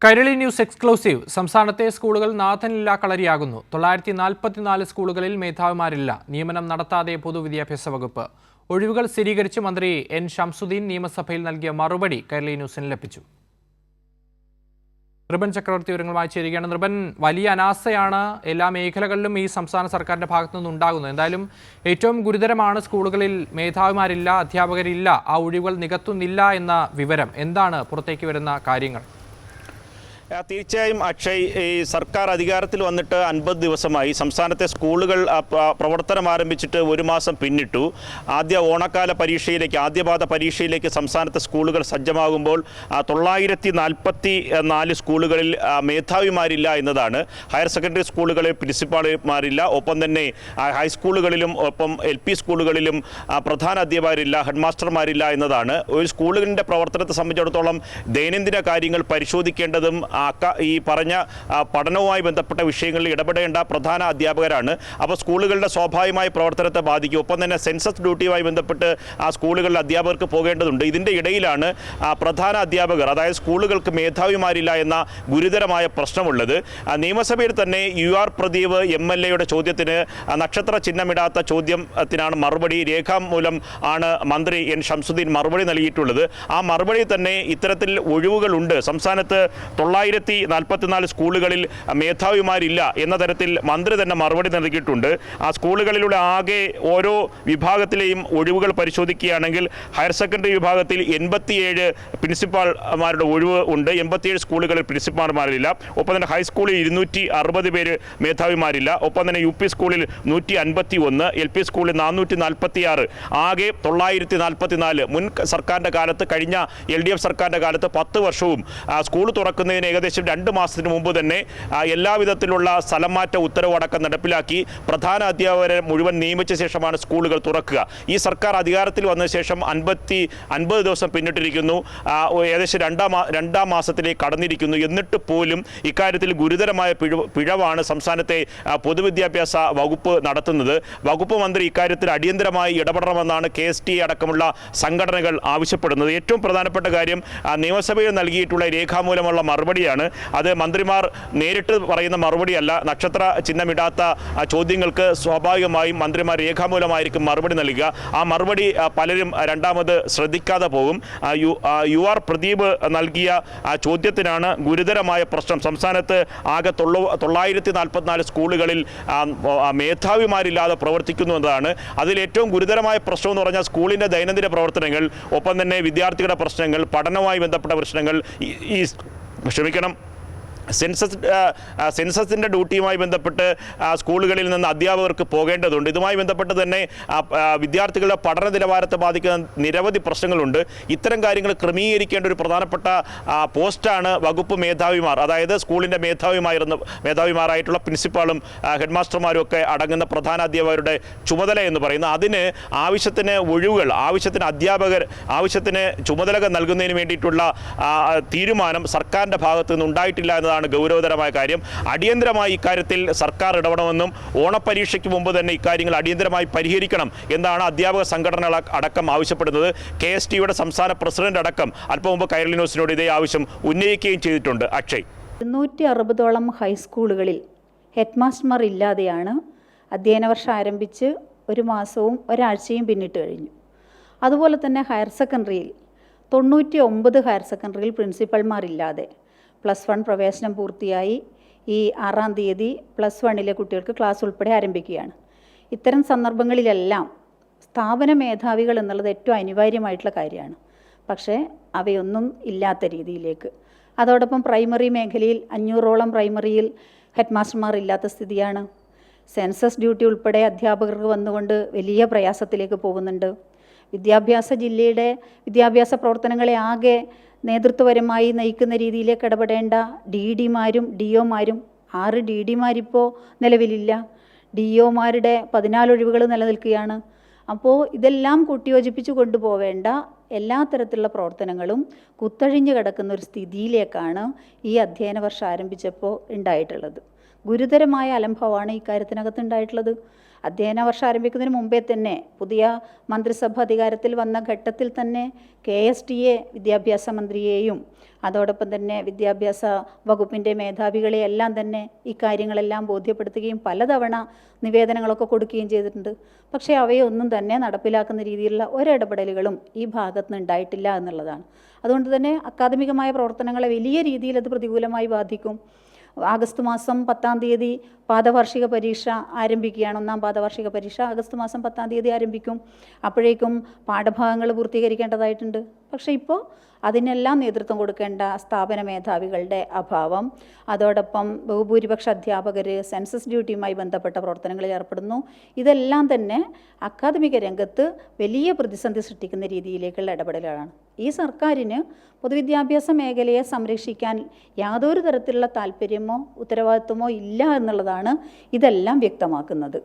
Kairali news exclusive. സംസ്ഥാനത്തെ സ്കൂളുകൾ നാഥനില്ലാ കളരിയാകുന്നു. 944 സ്കൂളുകളിൽ മേധാവിമാരില്ല. നിയമനം നടത്താതെ പൊതുവിദ്യാഭ്യാസ വകുപ്പ്. ഒഴിവുകൾ സ്ഥിരീകരിച്ച് മന്ത്രി എൻ ഷംസുദ്ദീൻ നിയമസഭയിൽ നൽകിയ മറുപടി കൈരളി ന്യൂസിന് ലഭിച്ചു. നൃപൻ ചക്രവർത്തി വിവരങ്ങളുമായി ചേരുകയാണ്. നൃപൻ, വലിയ അനാസ്ഥയാണ് എല്ലാ മേഖലകളിലും ഈ സംസ്ഥാന സർക്കാരിന്റെ ഭാഗത്തു നിന്നുണ്ടാകുന്നത്. എന്തായാലും ഏറ്റവും ഗുരുതരമാണ് സ്കൂളുകളിൽ മേധാവിമാരില്ല, അധ്യാപകരില്ല, ആ ഒഴിവുകൾ നികത്തുന്നില്ല എന്ന വിവരം. എന്താണ് പുറത്തേക്ക് വരുന്ന കാര്യങ്ങൾ? തീർച്ചയായും അക്ഷയ്, ഈ സർക്കാർ അധികാരത്തിൽ വന്നിട്ട് 50 ദിവസമായി. സംസ്ഥാനത്തെ സ്കൂളുകൾ പ്രവർത്തനം ആരംഭിച്ചിട്ട് ഒരു മാസം പിന്നിട്ടു. ആദ്യ ആദ്യപാദ പരീക്ഷയിലേക്ക് സംസ്ഥാനത്തെ സ്കൂളുകൾ സജ്ജമാകുമ്പോൾ 944 സ്കൂളുകളിൽ മേധാവിമാരില്ല എന്നതാണ്. ഹയർ സെക്കൻഡറി സ്കൂളുകളിൽ പ്രിൻസിപ്പാൾമാരില്ല, ഒപ്പം തന്നെ ഹൈസ്കൂളുകളിലും ഒപ്പം LP സ്കൂളുകളിലും പ്രധാന അധ്യാപകരില്ല, ഹെഡ് മാസ്റ്റർമാരില്ല എന്നതാണ്. ഒരു സ്കൂളുകളിൻ്റെ പ്രവർത്തനത്തെ സംബന്ധിച്ചിടത്തോളം ദൈനംദിന കാര്യങ്ങൾ പരിശോധിക്കേണ്ടതും ഈ പറഞ്ഞ പഠനവുമായി ബന്ധപ്പെട്ട വിഷയങ്ങളിൽ ഇടപെടേണ്ട പ്രധാന അധ്യാപകരാണ്. അപ്പോൾ സ്കൂളുകളുടെ സ്വാഭാവികമായ പ്രവർത്തനത്തെ ബാധിക്കും. ഒപ്പം തന്നെ സെൻസസ് ഡ്യൂട്ടിയുമായി ബന്ധപ്പെട്ട് ആ സ്കൂളുകളിൽ അധ്യാപകർക്ക് പോകേണ്ടതുണ്ട്. ഇതിൻ്റെ ഇടയിലാണ് പ്രധാന അധ്യാപകർ, അതായത് സ്കൂളുകൾക്ക് മേധാവിമാരില്ല എന്ന ഗുരുതരമായ പ്രശ്നമുള്ളത്. നിയമസഭയിൽ തന്നെ UR പ്രദീപ് MLA ചോദ്യത്തിന് നക്ഷത്ര ചിഹ്നമിടാത്ത ചോദ്യത്തിനാണ് മറുപടി. രേഖാമൂലം ആണ് മന്ത്രി എൻ ഷംസുദ്ദീൻ മറുപടി നൽകിയിട്ടുള്ളത്. ആ മറുപടി തന്നെ ഇത്തരത്തിൽ ഒഴിവുകളുണ്ട്, സംസ്ഥാനത്ത് 944 സ്കൂളുകളിൽ മേധാവിമാരില്ല എന്ന തരത്തിൽ മന്ത്രി തന്നെ മറുപടി നൽകിയിട്ടുണ്ട്. ആ സ്കൂളുകളിലൂടെ ആകെ ഓരോ വിഭാഗത്തിലെയും ഒഴിവുകൾ പരിശോധിക്കുകയാണെങ്കിൽ ഹയർ സെക്കൻഡറി വിഭാഗത്തിൽ 87 പ്രിൻസിപ്പാൾമാരുടെ ഒഴിവ് ഉണ്ട്. 87 സ്കൂളുകളിൽ പ്രിൻസിപ്പാൾമാരില്ല. ഒപ്പം തന്നെ ഹൈസ്കൂളിൽ 260 പേര് മേധാവിമാരില്ല. ഒപ്പം തന്നെ UP സ്കൂളിൽ 151, LP സ്കൂളിൽ 446, ആകെ 944. മുൻ സർക്കാരിൻ്റെ കാലത്ത്, കഴിഞ്ഞ LDF സർക്കാരിൻ്റെ കാലത്ത് 10 വർഷവും സ്കൂൾ തുറക്കുന്നതിന് ഏകദേശം 2 മാസത്തിന് മുമ്പ് തന്നെ എല്ലാവിധത്തിലുള്ള സ്ഥലംമാറ്റ ഉത്തരവടക്കം നടപ്പിലാക്കി പ്രധാന അധ്യാപകരെ മുഴുവൻ നിയമിച്ച ശേഷമാണ് സ്കൂളുകൾ തുറക്കുക. ഈ സർക്കാർ അധികാരത്തിൽ വന്ന ശേഷം 50 ദിവസം പിന്നിട്ടിരിക്കുന്നു. ഏകദേശം രണ്ടാം മാസത്തിലേക്ക് കടന്നിരിക്കുന്നു. എന്നിട്ട് പോലും ഇക്കാര്യത്തിൽ ഗുരുതരമായ പിഴവാണ് സംസ്ഥാനത്തെ പൊതുവിദ്യാഭ്യാസ വകുപ്പ് നടത്തുന്നത്. വകുപ്പ് മന്ത്രി ഇക്കാര്യത്തിൽ അടിയന്തരമായി ഇടപെടണമെന്നാണ് KSTA അടക്കമുള്ള സംഘടനകൾ ആവശ്യപ്പെടുന്നത്. ഏറ്റവും പ്രധാനപ്പെട്ട കാര്യം, നിയമസഭയിൽ നൽകിയിട്ടുള്ള രേഖാമൂലമുള്ള മറുപടിയാണ്. അത് മന്ത്രിമാർ നേരിട്ട് പറയുന്ന മറുപടിയല്ല. നക്ഷത്ര ചിഹ്നമിടാത്ത ചോദ്യങ്ങൾക്ക് സ്വാഭാവികമായും മന്ത്രിമാർ രേഖാമൂലമായിരിക്കും മറുപടി നൽകുക. ആ മറുപടി പലരും രണ്ടാമത് ശ്രദ്ധിക്കാതെ പോകും. UR പ്രദീപ് നൽകിയ ചോദ്യത്തിനാണ് ഗുരുതരമായ പ്രശ്നം. സംസ്ഥാനത്ത് ആകെ 944 സ്കൂളുകളിൽ മേധാവിമാരില്ലാതെ പ്രവർത്തിക്കുന്നു എന്നതാണ്. അതിലേറ്റവും ഗുരുതരമായ പ്രശ്നം എന്ന് പറഞ്ഞാൽ സ്കൂളിൻ്റെ ദൈനംദിന പ്രവർത്തനങ്ങൾ, ഒപ്പം തന്നെ വിദ്യാർത്ഥികളുടെ പ്രശ്നങ്ങൾ, പഠനവുമായി ബന്ധപ്പെട്ട പ്രശ്നങ്ങൾ, സെൻസസിൻ്റെ ഡ്യൂട്ടിയുമായി ബന്ധപ്പെട്ട് സ്കൂളുകളിൽ നിന്ന് അധ്യാപകർക്ക് പോകേണ്ടതുണ്ട്. ഇതുമായി ബന്ധപ്പെട്ട് തന്നെ വിദ്യാർത്ഥികളുടെ പഠന നിലവാരത്തെ ബാധിക്കുന്ന നിരവധി പ്രശ്നങ്ങളുണ്ട്. ഇത്തരം കാര്യങ്ങൾ ക്രമീകരിക്കേണ്ട ഒരു പ്രധാനപ്പെട്ട പോസ്റ്റാണ് വകുപ്പ് മേധാവിമാർ, അതായത് സ്കൂളിൻ്റെ മേധാവിമാരായിട്ടുള്ള പ്രിൻസിപ്പാളും ഹെഡ് മാസ്റ്റർമാരും ഒക്കെ അടങ്ങുന്ന പ്രധാന അധ്യാപകരുടെ ചുമതല എന്ന് പറയുന്നത്. അതിന് ആവശ്യത്തിന് ഒഴിവുകൾ, ആവശ്യത്തിന് അധ്യാപകർ, ആവശ്യത്തിന് ചുമതലകൾ നൽകുന്നതിന് വേണ്ടിയിട്ടുള്ള തീരുമാനം സർക്കാരിൻ്റെ ഭാഗത്തു നിന്ന് ഉണ്ടായിട്ടില്ല എന്നതാണ് ഗൗരവതരമായ കാര്യം. അടിയന്തരമായി ഇക്കാര്യത്തിൽ സർക്കാർ ഇടപെടണമെന്നും ഓണപരീക്ഷയ്ക്ക് മുമ്പ് തന്നെ ഇക്കാര്യങ്ങൾ അടിയന്തരമായി പരിഹരിക്കണം എന്നാണ് അധ്യാപക സംഘടനകൾ അടക്കം ആവശ്യപ്പെടുന്നത്. KSTയുടെ സംസ്ഥാന പ്രസിഡന്റ് അടക്കം അല്പം മുമ്പ് കൈരളി ന്യൂസിനോട് ഇതേ ആവശ്യം ഉന്നയിക്കുകയും ചെയ്തിട്ടുണ്ട്. അക്ഷയ്, 260ഓളം ഹൈസ്കൂളുകളിൽ ഹെഡ് മാസ്റ്റർമാർ ഇല്ലാതെയാണ് അധ്യയന വർഷം ആരംഭിച്ച് ഒരു മാസവും ഒരാഴ്ചയും പിന്നിട്ട് കഴിഞ്ഞു. അതുപോലെ തന്നെ ഹയർ സെക്കൻഡറിയിൽ 99 ഹയർ സെക്കൻഡറിയിൽ പ്രിൻസിപ്പൽമാരില്ലാതെ +1 പ്രവേശനം പൂർത്തിയായി ഈ 6-ാം തീയതി +1 കുട്ടികൾക്ക് ക്ലാസ് ഉൾപ്പെടെ ആരംഭിക്കുകയാണ്. ഇത്തരം സന്ദർഭങ്ങളിലെല്ലാം സ്ഥാപന മേധാവികൾ എന്നുള്ളത് ഏറ്റവും അനിവാര്യമായിട്ടുള്ള കാര്യമാണ്. പക്ഷേ അവയൊന്നും ഇല്ലാത്ത രീതിയിലേക്ക്. അതോടൊപ്പം പ്രൈമറി മേഖലയിൽ 500ഓളം പ്രൈമറിയിൽ ഹെഡ് മാസ്റ്റർമാർ ഇല്ലാത്ത സ്ഥിതിയാണ്. സെൻസസ് ഡ്യൂട്ടി ഉൾപ്പെടെ അധ്യാപകർക്ക് വന്നുകൊണ്ട് വലിയ പ്രയാസത്തിലേക്ക് പോകുന്നുണ്ട്. ജില്ലയുടെ വിദ്യാഭ്യാസ പ്രവർത്തനങ്ങളെ ആകെ നേതൃത്വപരമായി നയിക്കുന്ന രീതിയിലേക്ക് ഇടപെടേണ്ട DDമാരും DOമാരും 6 DDമാരിപ്പോൾ നിലവിലില്ല. DOമാരുടെ 14 ഒഴിവുകൾ നിലനിൽക്കുകയാണ്. അപ്പോൾ ഇതെല്ലാം കൂട്ടിയോജിപ്പിച്ച് കൊണ്ടുപോവേണ്ട എല്ലാ തരത്തിലുള്ള പ്രവർത്തനങ്ങളും കുത്തഴിഞ്ഞു കിടക്കുന്ന ഒരു സ്ഥിതിയിലേക്കാണ് ഈ അധ്യയന വർഷം ആരംഭിച്ചപ്പോൾ ഉണ്ടായിട്ടുള്ളത്. ഗുരുതരമായ അലംഭവമാണ് ഇക്കാര്യത്തിനകത്ത് ഉണ്ടായിട്ടുള്ളത്. അധ്യയന വർഷം ആരംഭിക്കുന്നതിന് മുമ്പേ തന്നെ പുതിയ മന്ത്രിസഭ അധികാരത്തിൽ വന്ന ഘട്ടത്തിൽ തന്നെ KSTA വിദ്യാഭ്യാസ മന്ത്രിയെയും അതോടൊപ്പം തന്നെ വിദ്യാഭ്യാസ വകുപ്പിൻ്റെ മേധാവികളെയെല്ലാം തന്നെ ഈ കാര്യങ്ങളെല്ലാം ബോധ്യപ്പെടുത്തുകയും പലതവണ നിവേദനങ്ങളൊക്കെ കൊടുക്കുകയും ചെയ്തിട്ടുണ്ട്. പക്ഷേ അവയൊന്നും തന്നെ നടപ്പിലാക്കുന്ന രീതിയിലുള്ള ഒരിടപെടലുകളും ഈ ഭാഗത്ത് നിന്ന് ഉണ്ടായിട്ടില്ല എന്നുള്ളതാണ്. അതുകൊണ്ട് തന്നെ അക്കാദമികമായ പ്രവർത്തനങ്ങളെ വലിയ രീതിയിൽ അത് പ്രതികൂലമായി ബാധിക്കും. ആഗസ്റ്റ് മാസം 10-ാം തീയതി പാദവാർഷിക പരീക്ഷ ആരംഭിക്കുകയാണ്. 1ാം പാദവാർഷിക പരീക്ഷ ആഗസ്റ്റ് മാസം 10-ാം തീയതി ആരംഭിക്കും. അപ്പോഴേക്കും പാഠഭാഗങ്ങൾ പൂർത്തീകരിക്കേണ്ടതായിട്ടുണ്ട്. പക്ഷേ ഇപ്പോൾ അതിനെല്ലാം നേതൃത്വം കൊടുക്കേണ്ട സ്ഥാപന മേധാവികളുടെ അഭാവം, അതോടൊപ്പം ബഹുഭൂരിപക്ഷ അധ്യാപകർ സെൻസസ് ഡ്യൂട്ടിയുമായി ബന്ധപ്പെട്ട പ്രവർത്തനങ്ങളിൽ ഏർപ്പെടുന്നു. ഇതെല്ലാം തന്നെ അക്കാദമിക രംഗത്ത് വലിയ പ്രതിസന്ധി സൃഷ്ടിക്കുന്ന രീതിയിലേക്കുള്ള ഇടപെടലുകളാണ്. ഈ സർക്കാരിന് പൊതുവിദ്യാഭ്യാസ മേഖലയെ സംരക്ഷിക്കാൻ യാതൊരു തരത്തിലുള്ള താല്പര്യമോ ഉത്തരവാദിത്വമോ ഇല്ല എന്നുള്ളതാണ് ഇതെല്ലാം വ്യക്തമാക്കുന്നത്.